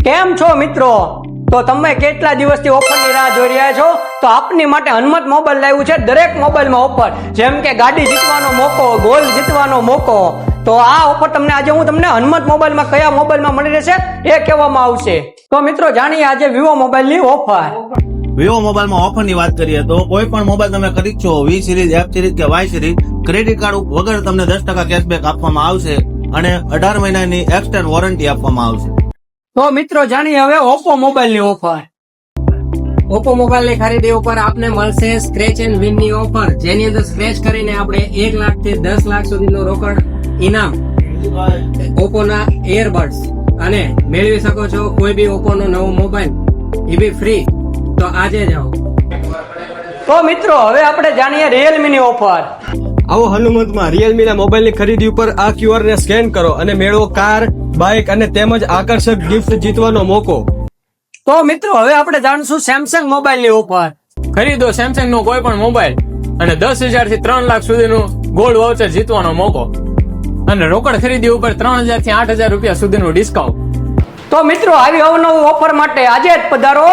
કેમ છો મિત્રો? તો તમે કેટલા દિવસથી ઓફરની રાહ જોઈ રહ્યા છો? તો આપની માટે હનુમત મોબાઈલ લાવ્યું છે. દરેક મોબાઈલમાં ઓફર, જેમ કે ગાડી જીતવાનો મોકો, ગોલ્ડ જીતવાનો મોકો. તો આ ઓફર તમને આજે હું તમને હનુમત મોબાઈલમાં કયા મોબાઈલમાં મળી રહેશે એ કહેવામાં આવશે. તો મિત્રો જાણીએ આજે વિવો મોબાઈલની ઓફર. વિવો મોબાઈલમાં ઓફર ની વાત કરીએ તો કોઈ પણ મોબાઈલ તમે ખરીદશો, વી સિરીઝ, એફ સિરીઝ કે વાય સિરીઝ, ક્રેડિટ કાર્ડ વગર તમને 10% કેશબેક આપવામાં આવશે અને 18 મહિનાની એક્સટેન્ડ વોરંટી આપવામાં આવશે. તો મિત્રો જાણીએ હવે ઓપ્પો મોબાઈલની ઓફર. ઓપ્પો મોબાઈલની ખરીદી ઉપર આપને મળશે સ્ક્રેચ એન્ડ વિન ની ઓફર, જેની અંદર સ્ક્રેચ કરીને આપણે 1 લાખ થી 10 લાખ સુધીનો રોકડ ઇનામ, ઓપ્પોના એરબડ્સ અને મેળવી શકો છો કોઈ બી ઓપ્પોનો નવો મોબાઈલ, એ બી ફ્રી. તો આજે જાઓ. તો મિત્રો હવે આપણે જાણીએ રિયલમી ની ઓફર. આવો હનુમંતમાં રિયલમી ના મોબાઈલની ખરીદી ઉપર આ QR ને સ્કેન કરો અને મેળવો કાર, બાઇક અને તેમજ આકર્ષક ગિફ્ટ જીતવાનો મોકો. તો મિત્રો હવે આપણે જાણીશું સેમસંગ મોબાઈલની ઓફર. ખરીદો સેમસંગ નો કોઈ પણ મોબાઈલ અને 10,000 થી 3 લાખ સુધીનું ગોલ્ડ વાઉચર જીતવાનો મોકો અને રોકડ ખરીદી ઉપર 3,000 થી 8,000 રૂપિયા સુધીનું ડિસ્કાઉન્ટ. તો મિત્રો આવી અવનવું ઓફર માટે આજે જ પધારો.